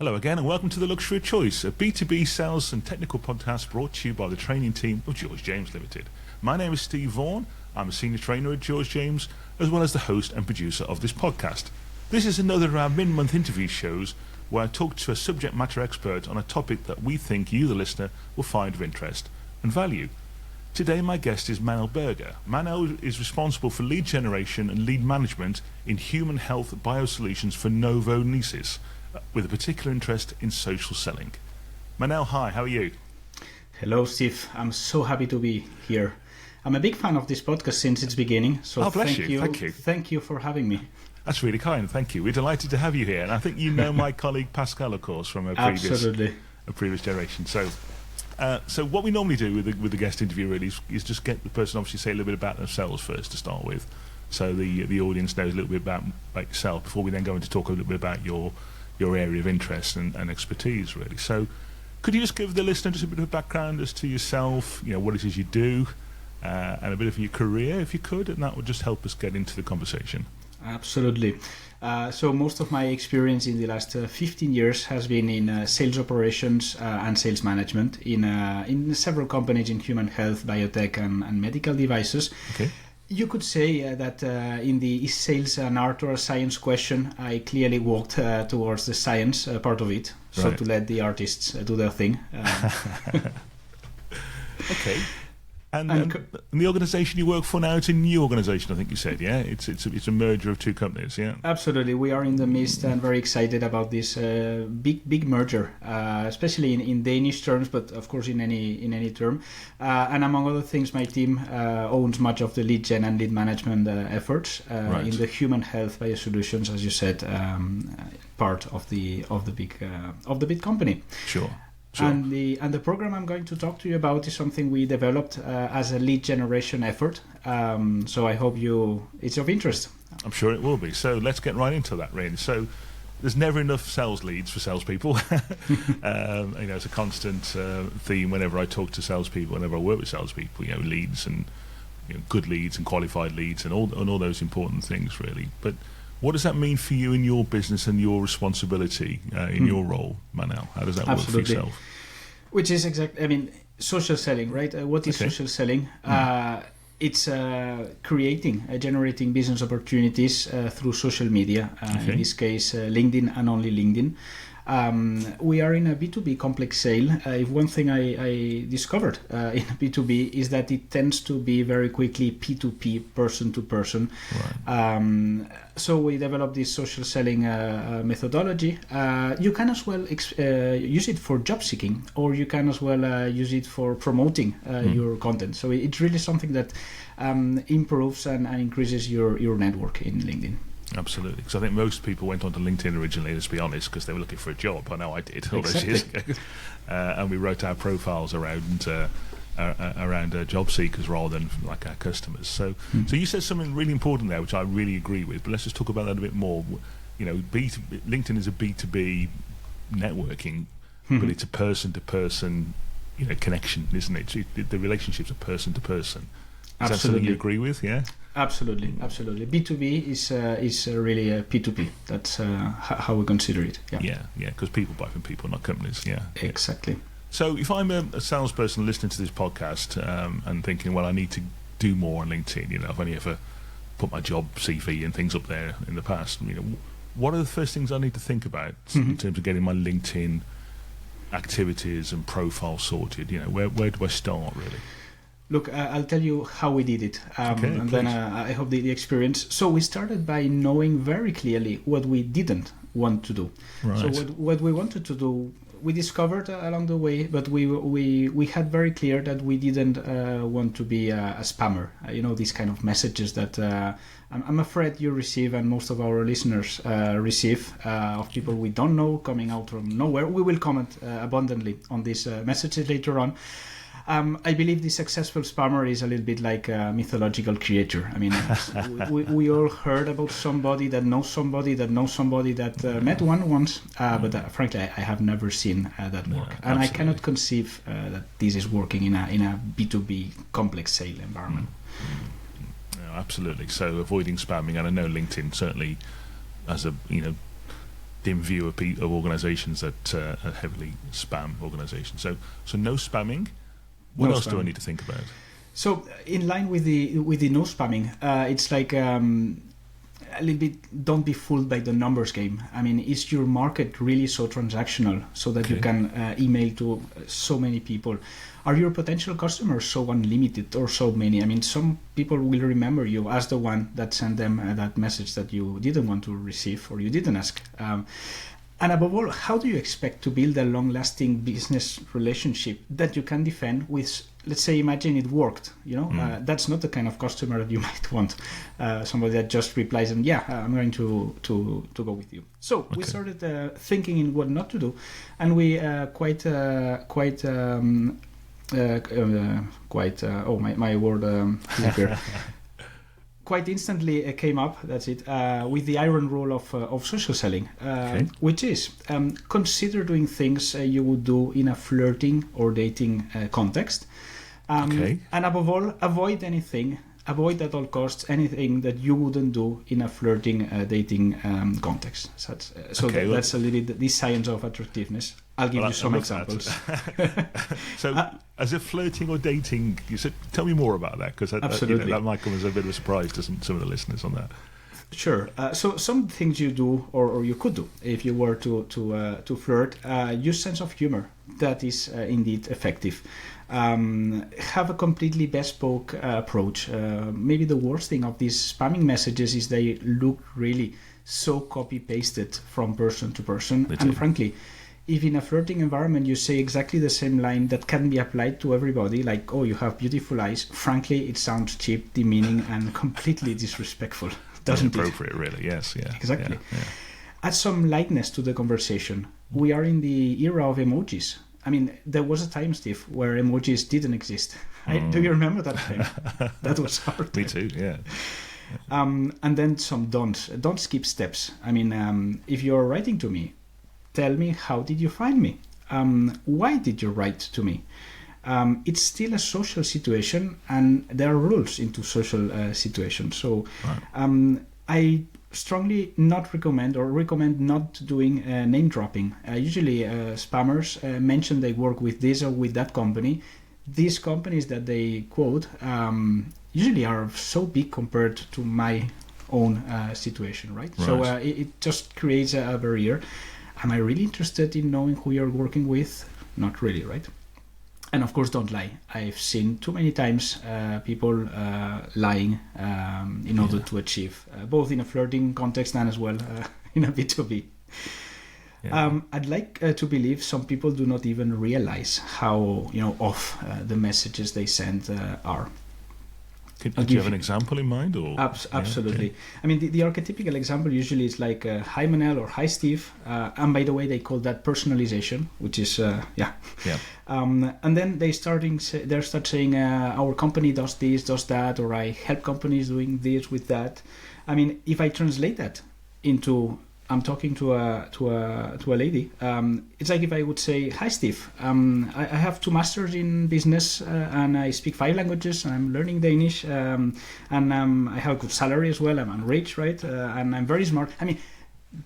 Hello again and welcome to The Luxury of Choice, a B2B sales and technical podcast brought to you by the training team of George James Limited. My name is Steve Vaughan, I'm a senior trainer at George James, as well as the host and producer of this podcast. This is another of our mid-month interview shows where I talk to a subject matter expert on a topic that we think you, the listener, will find of interest and value. Today my guest is Manel Berga. Manel is responsible for lead generation and lead management in human health biosolutions for Novo Nordisk, with a particular interest in social selling. Manel, hi, how are you? Hello, Steve. I'm so happy to be here. I'm a big fan of this podcast since its beginning, so Thank you. Thank you for having me. That's really kind, thank you. We're delighted to have you here, and I think you know my colleague Pascal, of course, from a previous generation. So what we normally do with the guest interview really is just get the person obviously say a little bit about themselves first to start with, so the audience knows a little bit about yourself before we then go into talk a little bit about your area of interest and expertise, really. So could you just give the listener just a bit of a background as to yourself, what it is you do, and a bit of your career, if you could, and that would just help us get into the conversation. Absolutely. So most of my experience in the last 15 years has been in sales operations and sales management in several companies in human health, biotech, and medical devices. Okay. You could say that in the is sales an art or a science question, I clearly walked towards the science part of it, so right. to let the artists do their thing. Okay. And the organisation you work for now, it's a new organisation, I think you said, yeah? It's a merger of two companies, yeah? Absolutely. We are in the midst and very excited about this big merger, especially in Danish terms, but of course in any term. And among other things, my team owns much of the lead gen and lead management efforts right. in the human health biosolutions, as you said, part of the big company. Sure. And the program I'm going to talk to you about is something we developed as a lead generation effort. So I hope it's of interest. I'm sure it will be. So let's get right into that, really. So there's never enough sales leads for salespeople. It's a constant theme whenever I talk to salespeople, whenever I work with salespeople. Leads and good leads and qualified leads and all those important things, really. But what does that mean for you in your business and your responsibility in your role, Manel? How does that Absolutely. work for yourself? Which is social selling, right? What is social selling? It's generating business opportunities through social media, in this case, LinkedIn and only LinkedIn. We are in a B2B complex sale. If one thing I discovered in B2B is that it tends to be very quickly P2P, person to person. Right. So we developed this social selling methodology. You can as well use it for job seeking, or you can as well use it for promoting your content. So it's really something that improves and increases your network in LinkedIn. Absolutely, because I think most people went onto LinkedIn originally, let's be honest, because they were looking for a job. I know I did all those years ago. And we wrote our profiles around job seekers rather than like our customers. So you said something really important there, which I really agree with, but let's just talk about that a bit more. LinkedIn is a B2B networking, but it's a person-to-person connection, isn't it? The relationships are person-to-person. Is that something you agree with, yeah? Absolutely. B2B is really a P2P. That's how we consider it. Yeah, because people buy from people, not companies. Yeah, exactly. So if I'm a salesperson listening to this podcast and thinking, well, I need to do more on LinkedIn. I've only ever put my job CV and things up there in the past. What are the first things I need to think about in terms of getting my LinkedIn activities and profile sorted? Where do I start, really? Look, I'll tell you how we did it, and then I hope the experience. So we started by knowing very clearly what we didn't want to do. Right. So what we wanted to do, we discovered along the way, but we had very clear that we didn't want to be a spammer. These kind of messages that I'm afraid you receive, and most of our listeners receive, of people we don't know coming out from nowhere. We will comment abundantly on these messages later on. I believe the successful spammer is a little bit like a mythological creature. We all heard about somebody that knows somebody that knows somebody that met one once, but frankly, I have never seen that work. Yeah, and I cannot conceive that this is working in a B2B complex sale environment. No, absolutely. So avoiding spamming, and I know LinkedIn certainly as a dim view of organisations that are heavily spam organisations. So no spamming. What No else do I spamming. need to think about? So in line with the no spamming, it's like a little bit. Don't be fooled by the numbers game. I mean, is your market really so transactional so that you Okay. can email to so many people? Are your potential customers so unlimited or so many? I mean, some people will remember you as the one that sent them that message that you didn't want to receive or you didn't ask. And above all, how do you expect to build a long-lasting business relationship that you can defend with, let's say, imagine it worked, that's not the kind of customer that you might want. Somebody that just replies and I'm going to go with you. So we started thinking in what not to do, and we my word disappeared. Quite instantly came up, that's it, with the iron rule of social selling, which is consider doing things you would do in a flirting or dating context. And above all, avoid at all costs anything that you wouldn't do in a flirting, dating context. That's a little bit the science of attractiveness. I'll give you some examples. So, as if flirting or dating, you said, tell me more about that, because that might come as a bit of a surprise to some of the listeners on that. Sure. So some things you do or you could do if you were to flirt, use sense of humor. That is indeed effective. Have a completely bespoke approach. Maybe the worst thing of these spamming messages is they look really so copy-pasted from person to person. And frankly, if in a flirting environment you say exactly the same line that can be applied to everybody, like, oh, you have beautiful eyes, frankly, it sounds cheap, demeaning, and completely disrespectful. Doesn't inappropriate, really? Yes, yeah. Exactly. Yeah. Add some lightness to the conversation. We are in the era of emojis. I mean, there was a time, Steve, where emojis didn't exist. Do you remember that time? That was hard. Me too, yeah. And then some don'ts. Don't skip steps. I mean, if you're writing to me, tell me, how did you find me? Why did you write to me? It's still a social situation, and there are rules into social situations. So I strongly not recommend not doing name dropping. Usually spammers mention they work with this or with that company. These companies that they quote usually are so big compared to my own situation, right? So it just creates a barrier. Am I really interested in knowing who you're working with? Not really, right? And of course, don't lie. I've seen too many times people lying in order to achieve, both in a flirting context and as well in a B2B. Yeah. I'd like to believe some people do not even realize how off the messages they send are. Do you have an example in mind? Or absolutely. Yeah, okay. I mean, the archetypical example usually is like, hi Manel or hi Steve. And by the way, they call that personalization, which is, and then they start saying, our company does this, does that, or I help companies doing this with that. I mean, if I translate that into, I'm talking to a lady. It's like if I would say, "Hi, Steve. I have 2 masters in business and I speak 5 languages. And I'm learning Danish, and I have a good salary as well. I'm rich, right? And I'm very smart." I mean,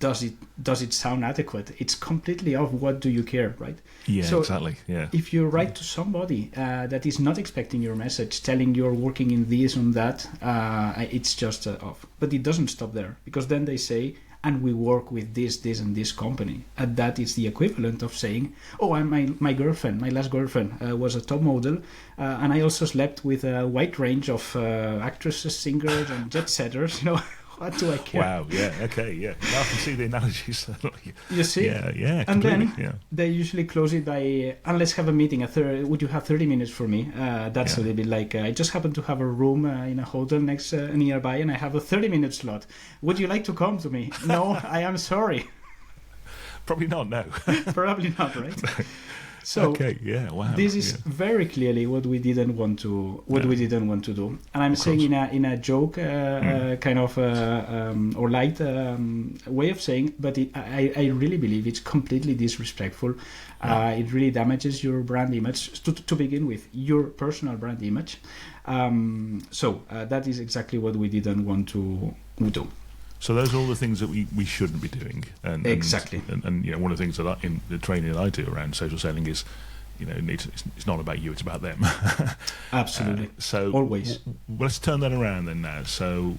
does it sound adequate? It's completely off. What do you care, right? Yeah, so exactly. Yeah. If you write to somebody that is not expecting your message, telling you're working in this and that, it's just off. But it doesn't stop there, because then they say, and we work with this, and this company. And that is the equivalent of saying, oh, my girlfriend, my last girlfriend, was a top model, and I also slept with a wide range of actresses, singers, and jet setters. What do I care? Wow, yeah, okay, yeah. Now I can see the analogies. You see? Yeah, and completely. Then they usually close it by, and let's have a meeting. Would you have 30 minutes for me? That's a little bit like, I just happen to have a room in a hotel nearby, and I have a 30-minute slot. Would you like to come to me? No, I am sorry. Probably not, no. Probably not, right? So okay, yeah, wow. This is very clearly what we didn't want to do, and I'm saying in a joke kind of or light way of saying, but I really believe it's completely disrespectful. It really damages your brand image to begin with, your personal brand image. So that is exactly what we didn't want to do. So those are all the things that we shouldn't be doing. Exactly. And you know, one of the things that in the training that I do around social selling is, you know, it's not about you, it's about them. Absolutely. So always. Let's turn that around then now. So,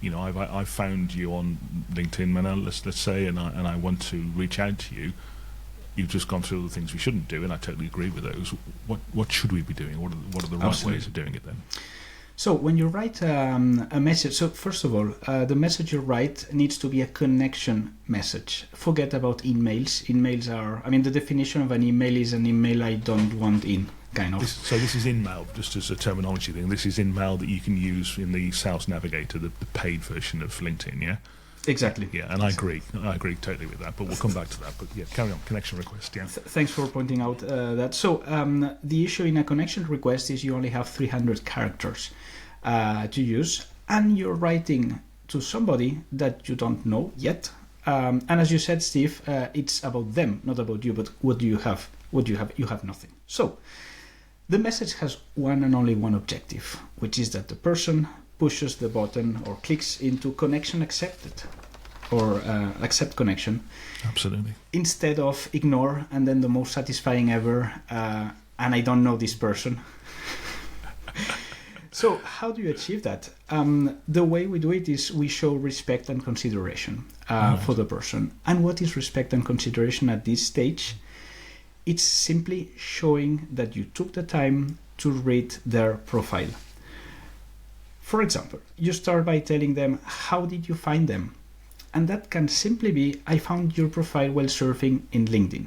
you know, I've found you on LinkedIn, Manel, let's say, and I want to reach out to you. You've just gone through all the things we shouldn't do, and I totally agree with those. What should we be doing? What are the right ways of doing it then? So when you write a message, so first of all, the message you write needs to be a connection message. Forget about emails. Emails are, I mean, the definition of an email is an email I don't want in, kind of. So this is in-mail, just as a terminology thing. This is in-mail that you can use in the Sales Navigator, the paid version of LinkedIn, yeah? Exactly. Yeah, and I agree totally with that, but we'll come back to that. But yeah, carry on, connection request, yeah. Thanks for pointing out that. So the issue in a connection request is you only have 300 characters to use, and you're writing to somebody that you don't know yet. And as you said, Steve, it's about them, not about you, but what do you have? What do you have? You have nothing. So the message has one and only one objective, which is that the person pushes the button or clicks into connection accepted or accept connection. Absolutely. Instead of ignore and then the most satisfying ever, and I don't know this person. So how do you achieve that? The way we do it is we show respect and consideration for the person. And what is respect and consideration at this stage? It's simply showing that you took the time to read their profile. For example, you start by telling them, how did you find them? And that can simply be, I found your profile while surfing in LinkedIn.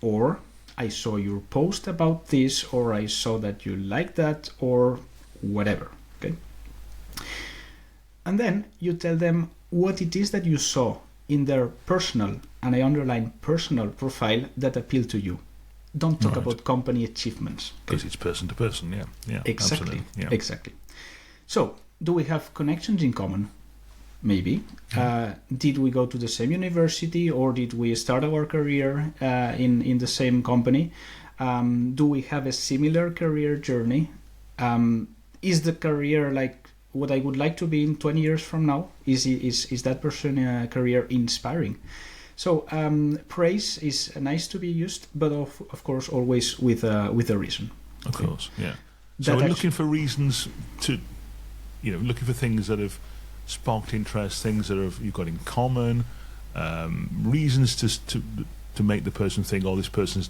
Or, I saw your post about this, or I saw that you liked that, or whatever. Okay. And then you tell them what it is that you saw in their personal, and I underline personal profile, that appealed to you. Don't talk about company achievements. Because it's person to person, yeah. Exactly. Yeah. Exactly. So, do we have connections in common? Maybe. Did we go to the same university, or did we start our career in the same company? Do we have a similar career journey? Is the career like what I would like to be in 20 years from now? Is that person career inspiring? So praise is nice to be used, but of course always with a reason. Of course, yeah. So we're looking for reasons to, you know, looking for things that have sparked interest, things that you've got in common, reasons to make the person think, oh, this person's,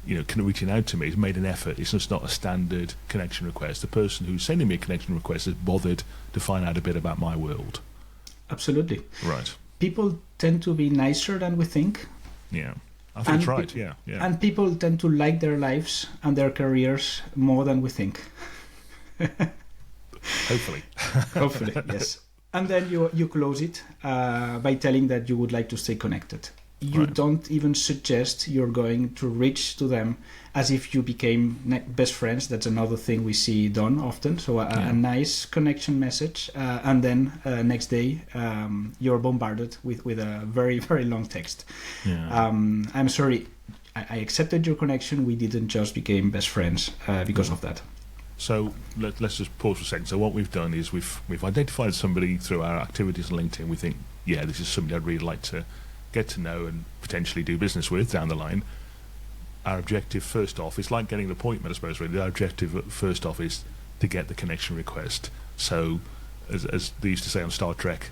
you know, reaching out to me, has made an effort. It's just not a standard connection request. The person who's sending me a connection request has bothered to find out a bit about my world. Absolutely. Right. People tend to be nicer than we think. Yeah. I think it's right, yeah. And people tend to like their lives and their careers more than we think. Hopefully. Hopefully, yes. And then you close it by telling that you would like to stay connected. You don't even suggest you're going to reach to them as if you became best friends. That's another thing we see done often. So a nice connection message, and then next day you're bombarded with a very, very long text. Yeah. I'm sorry, I accepted your connection. We didn't just become best friends because of that. So let's just pause for a second. So what we've done is we've identified somebody through our activities on LinkedIn. We think, yeah, this is somebody I'd really like to get to know and potentially do business with down the line. Our objective first off is like getting an appointment, I suppose, really. Our objective first off is to get the connection request. So as they used to say on Star Trek,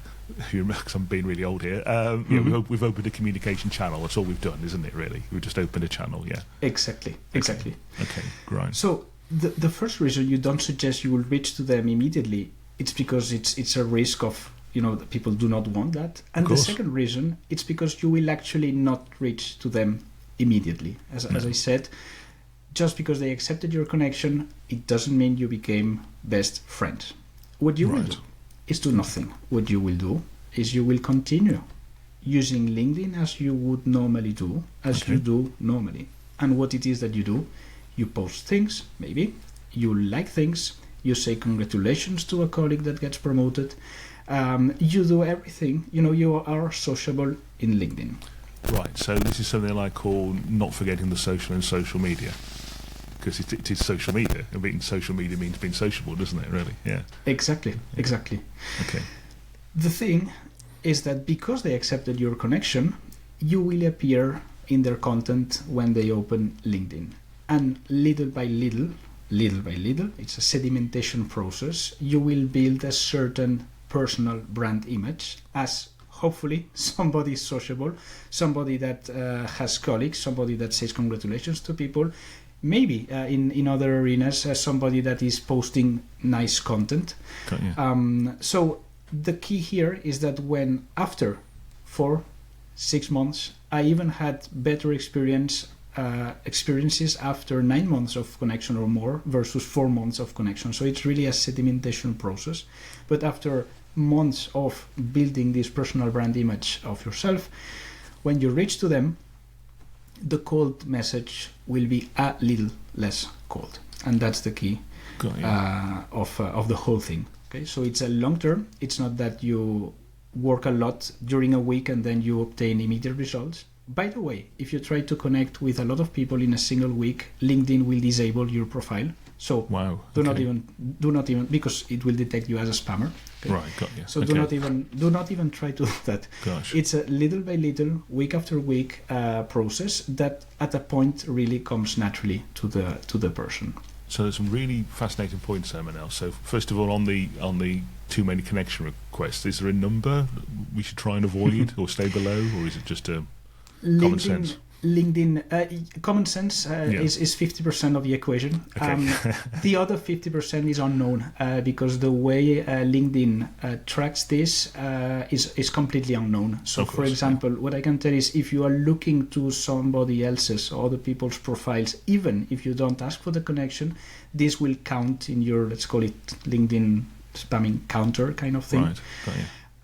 because I'm being really old here, we've opened a communication channel. That's all we've done, isn't it, really? We've just opened a channel, yeah. Exactly. Okay, great. So the first reason you don't suggest you will reach to them immediately, it's because it's a risk of, you know, that people do not want that. And the second reason, it's because you will actually not reach to them immediately. As I said, just because they accepted your connection, it doesn't mean you became best friends. What you will do is do nothing. What you will do is you will continue using LinkedIn as you would normally do, as you do normally. And what it is that you do, you post things, maybe, you like things, you say congratulations to a colleague that gets promoted, you do everything, you know, you are sociable in LinkedIn. Right, so this is something I call not forgetting the social and social media, because it is social media, and being social media means being sociable, doesn't it, really? Yeah. Exactly. Okay. The thing is that because they accepted your connection, you will appear in their content when they open LinkedIn. And little by little, it's a sedimentation process, you will build a certain personal brand image as hopefully somebody sociable, somebody that has colleagues, somebody that says congratulations to people, maybe in other arenas, somebody that is posting nice content. So the key here is that when after 4-6 months, I even had better experiences after 9 months of connection or more versus 4 months of connection. So it's really a sedimentation process. But after months of building this personal brand image of yourself, when you reach to them, the cold message will be a little less cold, and that's the key of the whole thing. Okay, so it's a long term. It's not that you work a lot during a week and then you obtain immediate results. By the way, if you try to connect with a lot of people in a single week, LinkedIn will disable your profile. So do not even because it will detect you as a spammer. Okay? Right, got you. So do not even try to do that. Gosh. It's a little by little, week after week process that at a point really comes naturally to the person. So there's some really fascinating points there, Manel. So first of all, on the too many connection requests, is there a number we should try and avoid or stay below, or is it just a common sense? LinkedIn, common sense is 50% of the equation. Okay. The other 50% is unknown because the way LinkedIn tracks this is completely unknown. So, for example, what I can tell is if you are looking to somebody else's or other people's profiles, even if you don't ask for the connection, this will count in your, let's call it LinkedIn spamming counter kind of thing. Right. Got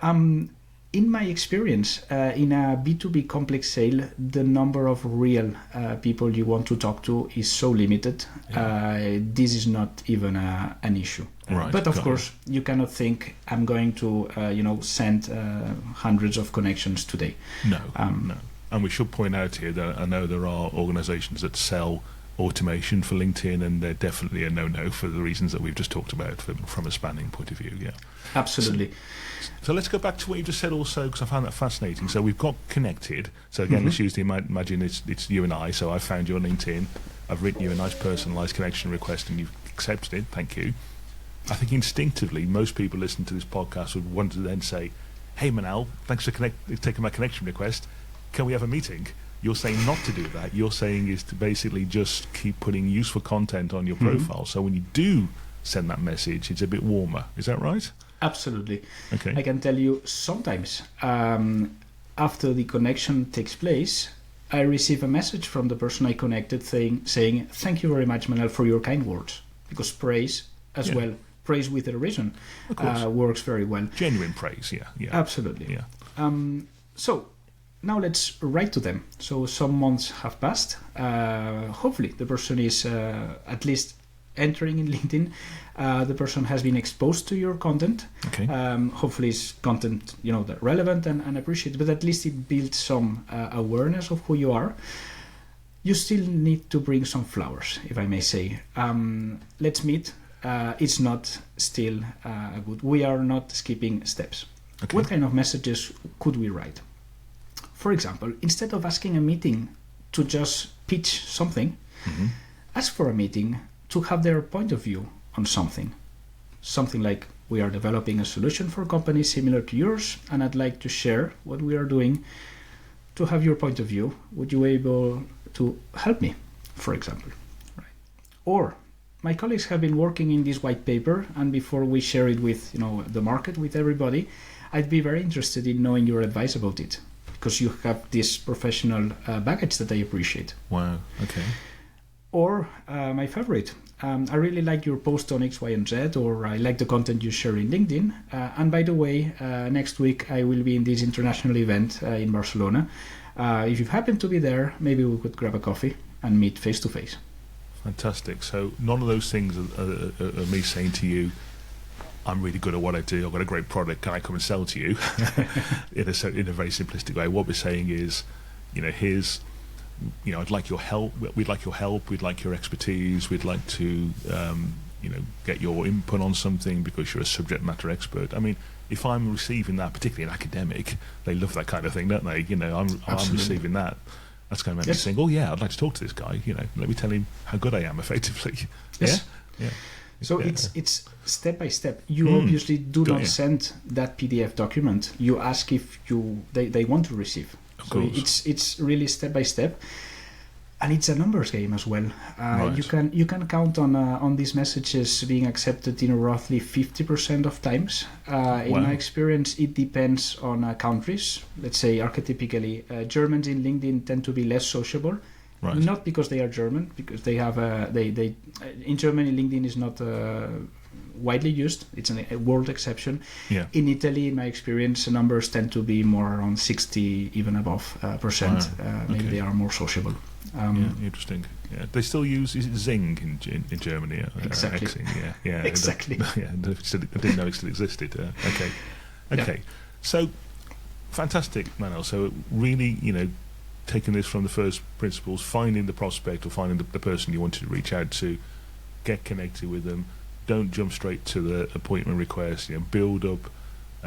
you. In my experience, in a B2B complex sale, the number of real people you want to talk to is so limited. This is not even an issue. Right, but of course, you cannot think I'm going to, send hundreds of connections today. No. And we should point out here that I know there are organisations that sell automation for LinkedIn, and they're definitely a no-no for the reasons that we've just talked about from a spanning point of view. Yeah, absolutely. So let's go back to what you just said also, because I found that fascinating. So we've got connected. So again, let's use the imagine it's you and I. So I found you on LinkedIn. I've written you a nice personalised connection request, and you've accepted it. Thank you. I think instinctively, most people listening to this podcast would want to then say, "Hey, Manel, thanks for taking my connection request. Can we have a meeting?" You're saying not to do that. You're saying is to basically just keep putting useful content on your profile. So when you do send that message, it's a bit warmer. Is that right? Absolutely. Okay. I can tell you sometimes after the connection takes place, I receive a message from the person I connected saying, "Thank you very much, Manel, for your kind words." Because praise as well, praise with a reason, works very well. Genuine praise, yeah. Absolutely. Yeah. So now let's write to them. So some months have passed. Hopefully the person is at least entering in LinkedIn. The person has been exposed to your content. Okay. Hopefully it's content that relevant and appreciated, but at least it builds some awareness of who you are. You still need to bring some flowers, if I may say. Let's meet. It's not still good. We are not skipping steps. Okay. What kind of messages could we write? For example, instead of asking a meeting to just pitch something, ask for a meeting to have their point of view on something. Something like, we are developing a solution for companies similar to yours, and I'd like to share what we are doing to have your point of view. Would you be able to help me, for example? Right. Or, my colleagues have been working in this white paper, and before we share it with the market, with everybody, I'd be very interested in knowing your advice about it, because you have this professional baggage that I appreciate. Wow, okay. Or my favorite, I really like your post on X, Y, and Z, or I like the content you share in LinkedIn. And by the way, next week I will be in this international event in Barcelona. If you happen to be there, maybe we could grab a coffee and meet face to face. Fantastic. So none of those things are me saying to you, I'm really good at what I do, I've got a great product, can I come and sell to you? in a very simplistic way. What we're saying is, here's, I'd like your help, we'd like your help, we'd like your expertise, we'd like to get your input on something because you're a subject matter expert. I mean, if I'm receiving that, particularly in academic, they love that kind of thing, don't they? I'm receiving that. That's going to make me think, oh yeah, I'd like to talk to this guy. Let me tell him how good I am, effectively. Yes. Yeah. So it's step by step. You obviously do not send that PDF document. You ask if they want to receive. Of course. It's really step by step, and it's a numbers game as well. Right. You can count on these messages being accepted in roughly 50% of times. In my experience, it depends on countries. Let's say archetypically, Germans in LinkedIn tend to be less sociable. Right. Not because they are German, because they have they in Germany LinkedIn is not widely used. It's a world exception. Yeah. In Italy, in my experience, the numbers tend to be more around 60, even above percent. Maybe they are more sociable. Interesting. Yeah, they still use Zing in Germany. Exactly. Yeah. Exactly. I didn't know it still existed. Okay. So fantastic, Manel. So really, taking this from the first principles, finding the prospect or finding the person you wanted to reach out to, get connected with them. Don't jump straight to the appointment request. Build up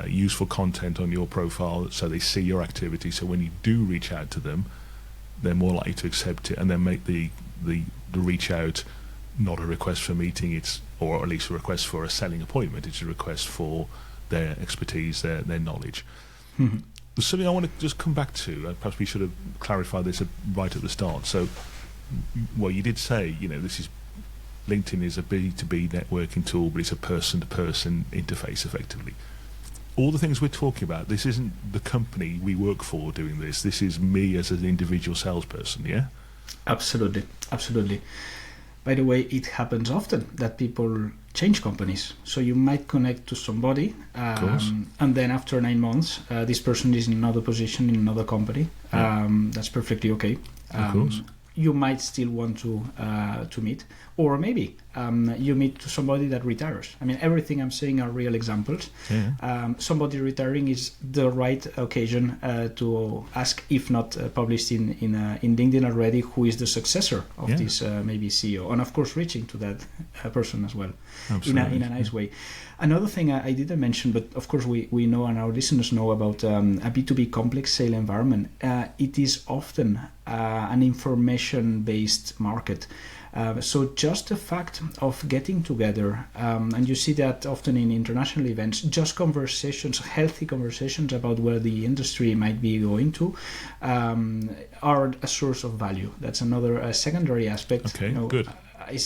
useful content on your profile so they see your activity. So when you do reach out to them, they're more likely to accept it, and then make the reach out not a request for a meeting, or at least a request for a selling appointment. It's a request for their expertise, their knowledge. Mm-hmm. There's something I want to just come back to. Perhaps we should have clarified this right at the start. So, you did say, this is LinkedIn is a B2B networking tool, but it's a person-to-person interface, effectively. All the things we're talking about, this isn't the company we work for doing this. This is me as an individual salesperson, yeah? Absolutely. By the way, it happens often that people change companies. So you might connect to somebody, and then after 9 months, this person is in another position in another company. That's perfectly okay. Of course. You might still want to meet, or maybe you meet to somebody that retires. I mean, everything I'm saying are real examples. Yeah. Somebody retiring is the right occasion to ask, if not published in LinkedIn already, who is the successor of this maybe CEO, and of course reaching to that person as well. Absolutely. in a nice way. Another thing I didn't mention, but of course we know and our listeners know about a B2B complex sale environment. It is often an information-based market. So just the fact of getting together, and you see that often in international events, just conversations, healthy conversations about where the industry might be going to, are a source of value. That's another secondary aspect. Okay, good.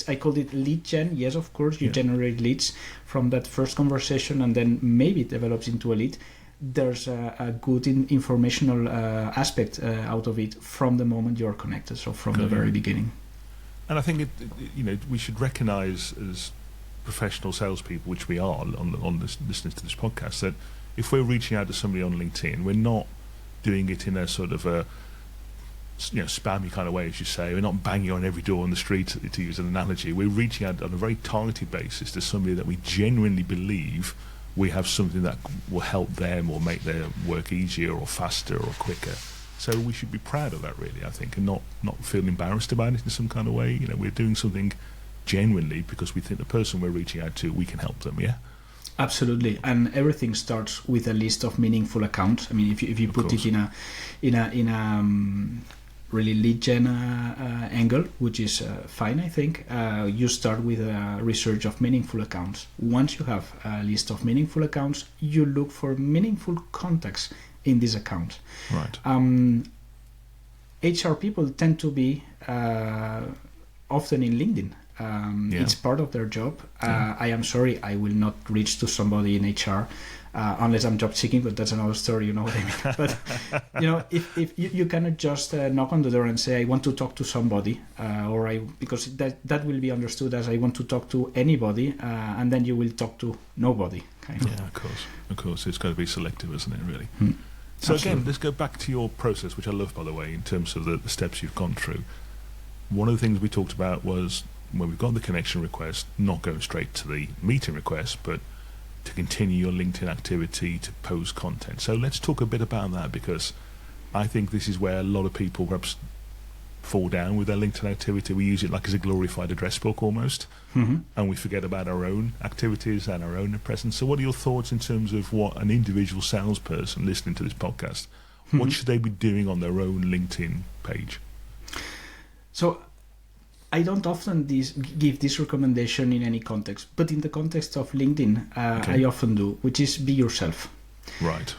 I called it lead gen. Yes, of course, you generate leads from that first conversation, and then maybe it develops into a lead. There's a good informational aspect out of it from the moment you're connected, so from the very beginning. And I think we should recognise as professional salespeople, which we are on this, listening to this podcast, that if we're reaching out to somebody on LinkedIn, we're not doing it in a sort of a spammy kind of way, as you say. We're not banging on every door on the street, to use an analogy. We're reaching out on a very targeted basis to somebody that we genuinely believe we have something that will help them or make their work easier or faster or quicker. So we should be proud of that, really, I think, and not feel embarrassed about it in some kind of way. We're doing something genuinely because we think the person we're reaching out to, we can help them, yeah? Absolutely, and everything starts with a list of meaningful accounts. I mean, if you put it in a really lead gen angle, which is fine, I think. You start with a research of meaningful accounts. Once you have a list of meaningful accounts, you look for meaningful contacts in this account. Right. HR people tend to be often in LinkedIn. It's part of their job. I am sorry, I will not reach to somebody in HR unless I'm job seeking, but that's another story, you know what I mean. But if you cannot just knock on the door and say I want to talk to somebody, because that will be understood as I want to talk to anybody, and then you will talk to nobody. Kind of. Yeah, of course, it's got to be selective, isn't it? Really. So Absolutely. Again, let's go back to your process, which I love, by the way, in terms of the steps you've gone through. One of the things we talked about was when we've got the connection request, not going straight to the meeting request, but to continue your LinkedIn activity, to post content. So let's talk a bit about that, because I think this is where a lot of people perhaps fall down with their LinkedIn activity. We use it like as a glorified address book almost, and we forget about our own activities and our own presence. So what are your thoughts in terms of what an individual salesperson listening to this podcast, what should they be doing on their own LinkedIn page? So I don't often give this recommendation in any context, but in the context of LinkedIn, I often do, which is be yourself. Right.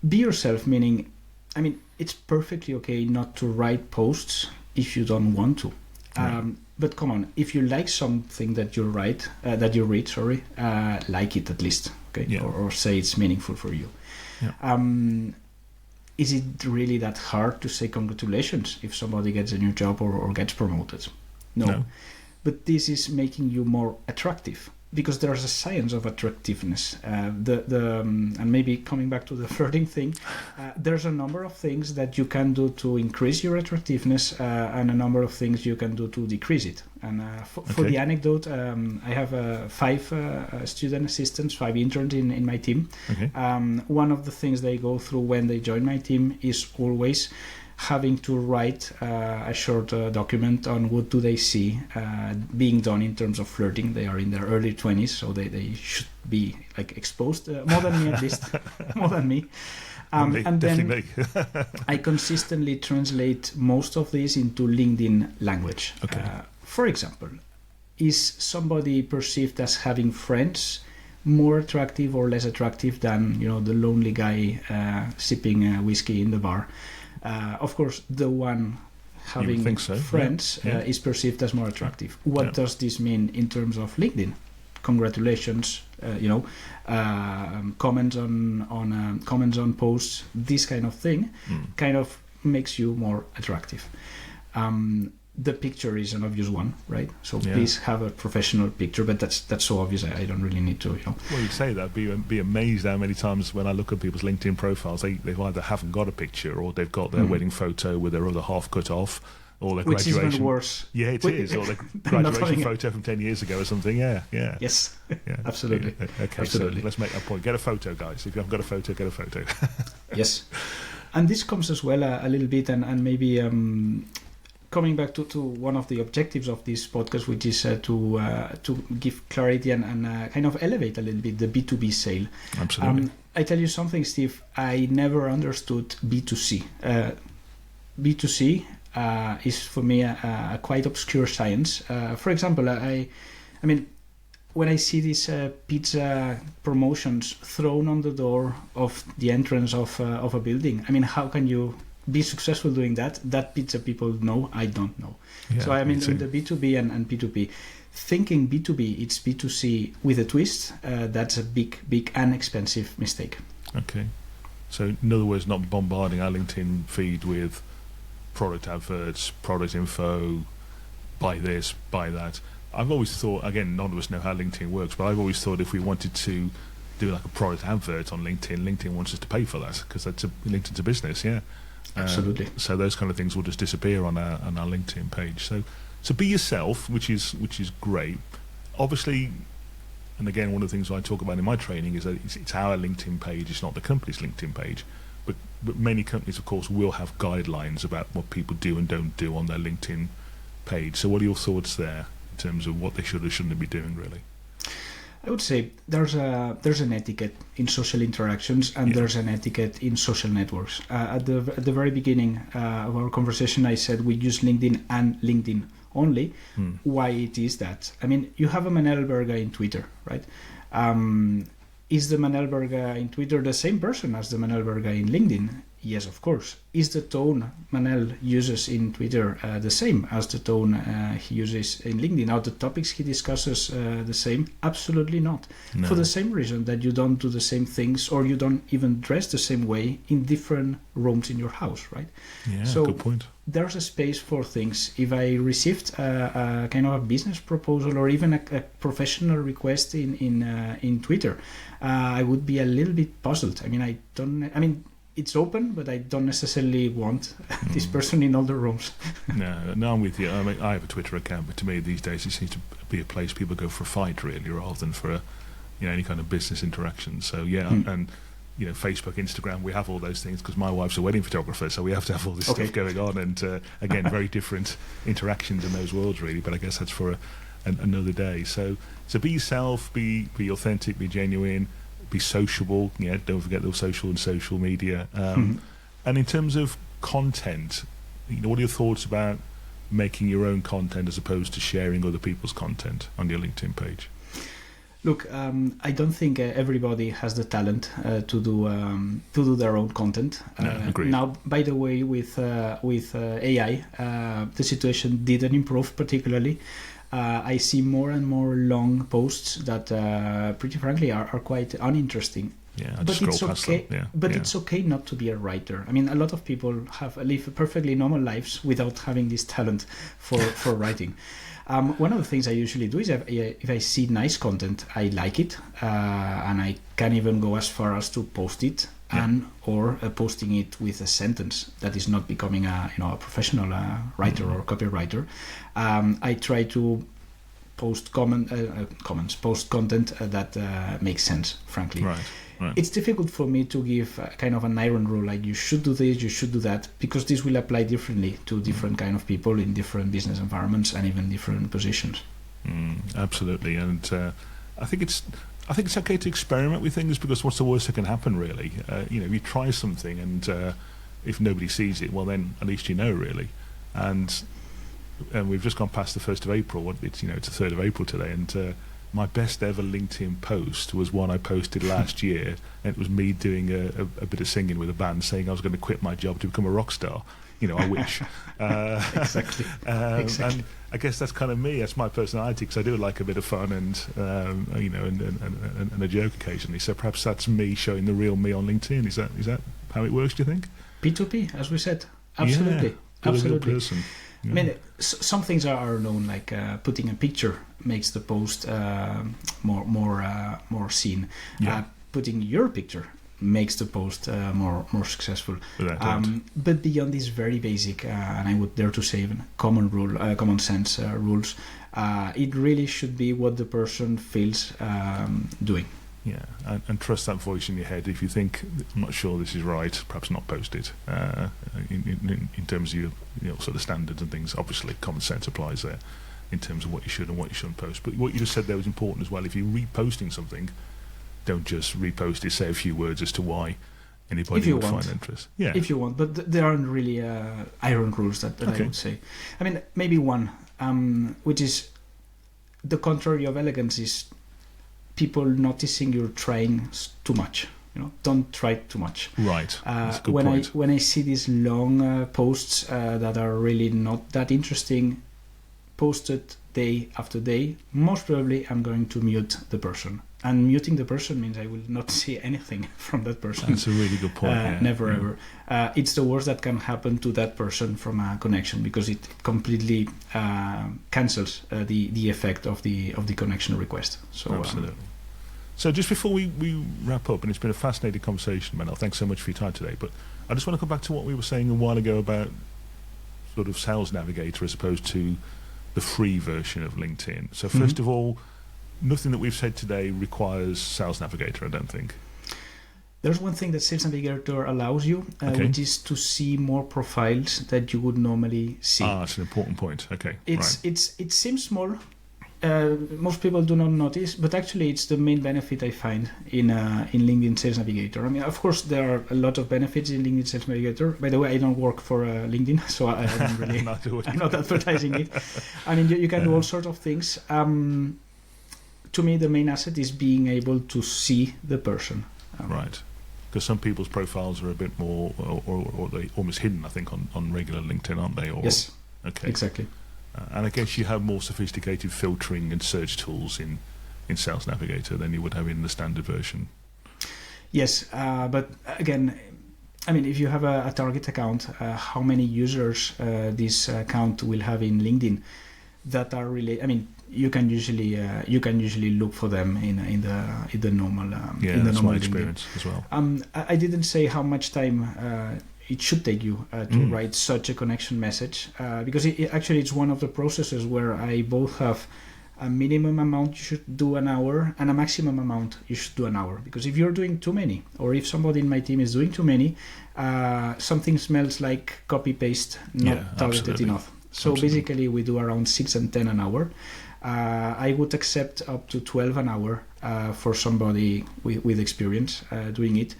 Be yourself, meaning, I mean, it's perfectly okay not to write posts if you don't want to. But come on, if you like something that you read, like it at least, okay, Yeah. or say it's meaningful for you. Yeah. Is it really that hard to say congratulations if somebody gets a new job or gets promoted? No. But this is making you more attractive, because there's a science of attractiveness. And maybe coming back to the flirting thing, there's a number of things that you can do to increase your attractiveness, and a number of things you can do to decrease it. And for the anecdote, I have 5 student assistants, 5 interns in my team. Okay. One of the things they go through when they join my team is always having to write a short document on what do they see being done in terms of flirting. They are in their early 20s, so they should be like exposed more than me, at least more than me. And then I consistently translate most of this into LinkedIn language. Okay. For example, is somebody perceived as having friends more attractive or less attractive than the lonely guy sipping whiskey in the bar? Of course, the one having friends is perceived as more attractive. What does this mean in terms of LinkedIn? Congratulations, comments on posts, this kind of thing, kind of makes you more attractive. The picture is an obvious one, right? So please have a professional picture, but that's so obvious. I don't really need to, Well, you say that, be amazed how many times when I look at people's LinkedIn profiles, they either haven't got a picture or they've got their wedding photo with their other half cut off, or their Which graduation. is even worse. Yeah, it is. Or their graduation photo from 10 years ago or something. Yeah. Yes, absolutely. Yeah. Okay, absolutely. So let's make that point. Get a photo, guys. If you haven't got a photo, get a photo. Yes. And this comes as well a little bit, and maybe coming back to one of the objectives of this podcast, which is to give clarity and kind of elevate a little bit the B2B sale. Absolutely. I tell you something, Steve, I never understood B2C. B2C is for me a quite obscure science. For example, I mean, when I see these pizza promotions thrown on the door of the entrance of a building, I mean, how can you be successful doing that? That pizza people know, I don't know. Yeah, so I mean, in the B2B and P2P, thinking B2B, it's B2C with a twist, that's a big and expensive mistake. Okay. So in other words, not bombarding our LinkedIn feed with product adverts, product info, buy this, buy that. I've always thought, again, none of us know how LinkedIn works, but I've always thought if we wanted to do like a product advert on LinkedIn, LinkedIn wants us to pay for that because that's LinkedIn's a business, yeah. Absolutely. So those kind of things will just disappear on our LinkedIn page. So be yourself, which is great. Obviously, and again, one of the things I talk about in my training is that it's our LinkedIn page, it's not the company's LinkedIn page. But many companies, of course, will have guidelines about what people do and don't do on their LinkedIn page. So what are your thoughts there in terms of what they should or shouldn't be doing, really? I would say there's an etiquette in social interactions, and there's an etiquette in social networks. At the very beginning of our conversation, I said we use LinkedIn and LinkedIn only. Why it is that? I mean, you have a Manel Berga in Twitter, right? Is the Manel Berga in Twitter the same person as the Manel Berga in LinkedIn? Yes, of course. Is the tone Manel uses in Twitter the same as the tone he uses in LinkedIn? Are the topics he discusses the same? Absolutely not. No. For the same reason that you don't do the same things, or you don't even dress the same way in different rooms in your house, right? Yeah, so good point. There's a space for things. If I received a kind of a business proposal or even a professional request in Twitter, I would be a little bit puzzled. I mean, it's open, but I don't necessarily want this person in all the rooms. No, I'm with you. I mean, I have a Twitter account, but to me these days it seems to be a place people go for a fight, really, rather than for any kind of business interaction. So and Facebook, Instagram, we have all those things because my wife's a wedding photographer, so we have to have all this Okay. stuff going on, and again, very different interactions in those worlds, really. But I guess that's for another day. So be yourself, be authentic, be genuine, be sociable. Don't forget those social media. And in terms of content, what are your thoughts about making your own content as opposed to sharing other people's content on your LinkedIn page? Look, I don't think everybody has the talent to do their own content. Agreed. Now, by the way, with AI, the situation didn't improve particularly. I see more and more long posts that, pretty frankly, are quite uninteresting. Yeah, I just scroll past them. Yeah, It's okay not to be a writer. I mean, a lot of people live perfectly normal lives without having this talent for writing. One of the things I usually do is if I see nice content, I like it, and I can even go as far as to post it or posting it with a sentence that is not becoming a professional writer or copywriter. I try to post post content that makes sense, frankly. Right. It's difficult for me to give kind of an iron rule, like you should do this, you should do that, because this will apply differently to different kind of people in different business environments and even different positions. Absolutely, and I think it's okay to experiment with things, because what's the worst that can happen, really? If you try something and if nobody sees it, well, then at least really. And we've just gone past the 1st of April. It's the 3rd of April today, and my best ever LinkedIn post was one I posted last year, and it was me doing a bit of singing with a band, saying I was going to quit my job to become a rock star. I wish. Exactly. And I guess that's kind of me. That's my personality, because I do like a bit of fun and and a joke occasionally. So perhaps that's me showing the real me on LinkedIn. Is that how it works? Do you think? P2P, as we said. Absolutely. Yeah, a real Absolutely. person. Yeah. I mean, some things are known, like putting a picture makes the post more seen. Yeah. Putting your picture makes the post more successful. Without doubt. But beyond these very basic, and I would dare to say even common sense rules, it really should be what the person feels doing. Yeah, and trust that voice in your head. If you think, I'm not sure this is right, perhaps not post it. In terms of your sort of standards and things, obviously common sense applies there in terms of what you should and what you shouldn't post. But what you just said there was important as well. If you're reposting something, don't just repost it, say a few words as to why anybody would find interest. Yeah. If you want, but there aren't really iron rules that I would say. I mean, maybe one, which is the contrary of elegance, is people noticing you're trying too much. Don't try too much. Right. That's a good point. When I see these long posts that are really not that interesting, posted day after day, most probably I'm going to mute the person. And muting the person means I will not see anything from that person. That's a really good point. Never ever. It's the worst that can happen to that person from a connection, because it completely cancels the effect of the connection request. So absolutely. So just before we wrap up, and it's been a fascinating conversation, Manel, thanks so much for your time today, but I just want to come back to what we were saying a while ago about sort of Sales Navigator as opposed to the free version of LinkedIn. So first of all, nothing that we've said today requires Sales Navigator, I don't think. There's one thing that Sales Navigator allows you, which is to see more profiles that you would normally see. That's an important point. Okay, It seems small. Most people do not notice, but actually it's the main benefit I find in LinkedIn Sales Navigator. I mean, of course, there are a lot of benefits in LinkedIn Sales Navigator. By the way, I don't work for LinkedIn, so I don't really, I'm not advertising it. I mean, you can do all sorts of things. To me, the main asset is being able to see the person. Right. Because some people's profiles are a bit more, or they almost hidden, I think, on regular LinkedIn, aren't they? Yes. Okay. Exactly. And I guess you have more sophisticated filtering and search tools in Sales Navigator than you would have in the standard version. Yes, but again, I mean, if you have a target account, how many users this account will have in LinkedIn that are really? I mean, you can usually look for them in the normal. That's my experience as well. I didn't say how much time it should take you to write such a connection message, because actually it's one of the processes where I both have a minimum amount you should do an hour, and a maximum amount you should do an hour. Because if you're doing too many, or if somebody in my team is doing too many, something smells like copy paste, not targeted enough. So basically we do around 6 and 10 an hour. I would accept up to 12 an hour for somebody with experience doing it.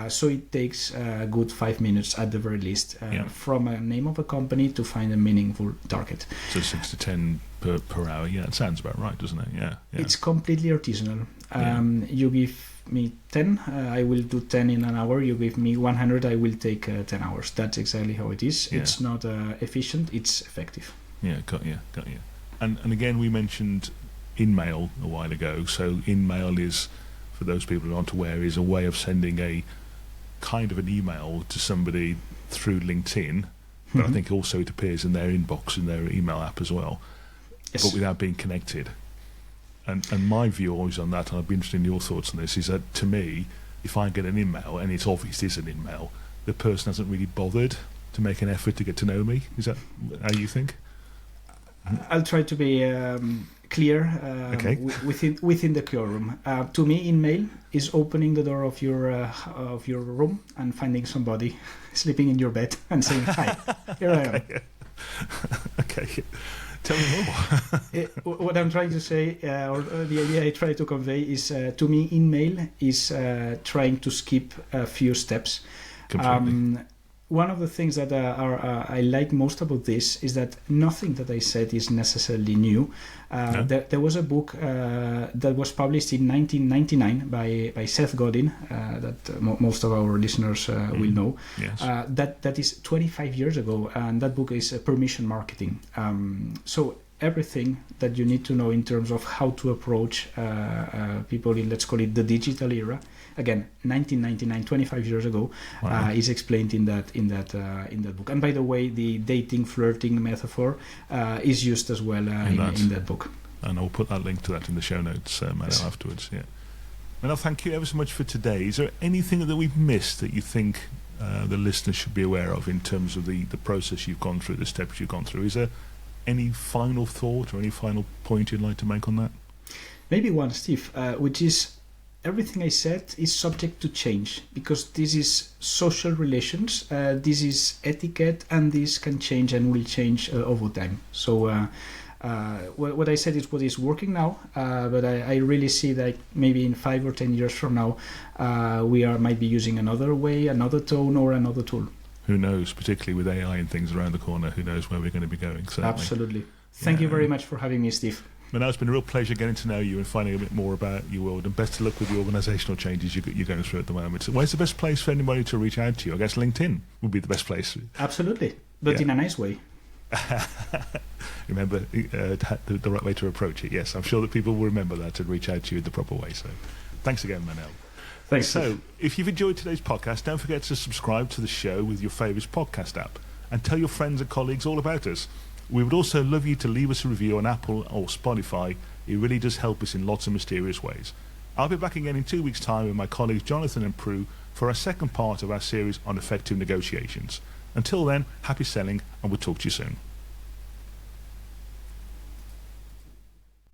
So it takes a good 5 minutes at the very least from a name of a company to find a meaningful target. So 6 to 10 per hour. Yeah, it sounds about right, doesn't it? Yeah. It's completely artisanal. You give me 10, I will do 10 in an hour. You give me 100, I will take 10 hours. That's exactly how it is. Yeah. It's not efficient, it's effective. Yeah, got you. And again, we mentioned InMail a while ago. So InMail is, for those people who aren't aware, is a way of sending a kind of an email to somebody through LinkedIn, but I think also it appears in their inbox in their email app as well, but without being connected. And my view always on that, and I'd be interested in your thoughts on this, is that to me, if I get an email and it's obvious it's an email, the person hasn't really bothered to make an effort to get to know me. Is that how you think? I'll try to be clear within the quorum. To me, InMail is opening the door of your room and finding somebody sleeping in your bed and saying, "Hi, here I am." Okay, tell me more. What I'm trying to say, or the idea I try to convey, is to me, InMail is trying to skip a few steps. Completely. One of the things that I like most about this is that nothing that I said is necessarily new. There was a book that was published in 1999 by Seth Godin that most of our listeners will know. Yes. That is 25 years ago, and that book is Permission Marketing. So everything that you need to know in terms of how to approach people in, let's call it, the digital era. Again, 1999, 25 years ago, is explained in that book. And by the way, the dating, flirting metaphor is used as well in that book. And I'll put that link to that in the show notes, Manel, afterwards. Yeah. Manel, thank you ever so much for today. Is there anything that we've missed that you think the listeners should be aware of in terms of the process you've gone through, the steps you've gone through? Is there any final thought or any final point you'd like to make on that? Maybe one, Steve, which is, everything I said is subject to change, because this is social relations, this is etiquette, and this can change and will change over time. So what I said is what is working now, but I really see that maybe in 5 or 10 years from now, we might be using another way, another tone, or another tool. Who knows, particularly with AI and things around the corner, who knows where we're going to be going. Certainly. Absolutely. Thank you very much for having me, Steve. Manel, it's been a real pleasure getting to know you and finding a bit more about your world, and best of luck with the organisational changes you're going through at the moment. So where's the best place for anybody to reach out to you? I guess LinkedIn would be the best place. Absolutely, but in a nice way. Remember the right way to approach it. Yes, I'm sure that people will remember that and reach out to you in the proper way. So thanks again, Manel. Thanks. So if you've enjoyed today's podcast, don't forget to subscribe to the show with your favourite podcast app and tell your friends and colleagues all about us. We would also love you to leave us a review on Apple or Spotify. It really does help us in lots of mysterious ways. I'll be back again in 2 weeks' time with my colleagues Jonathan and Prue for our second part of our series on effective negotiations. Until then, happy selling, and we'll talk to you soon.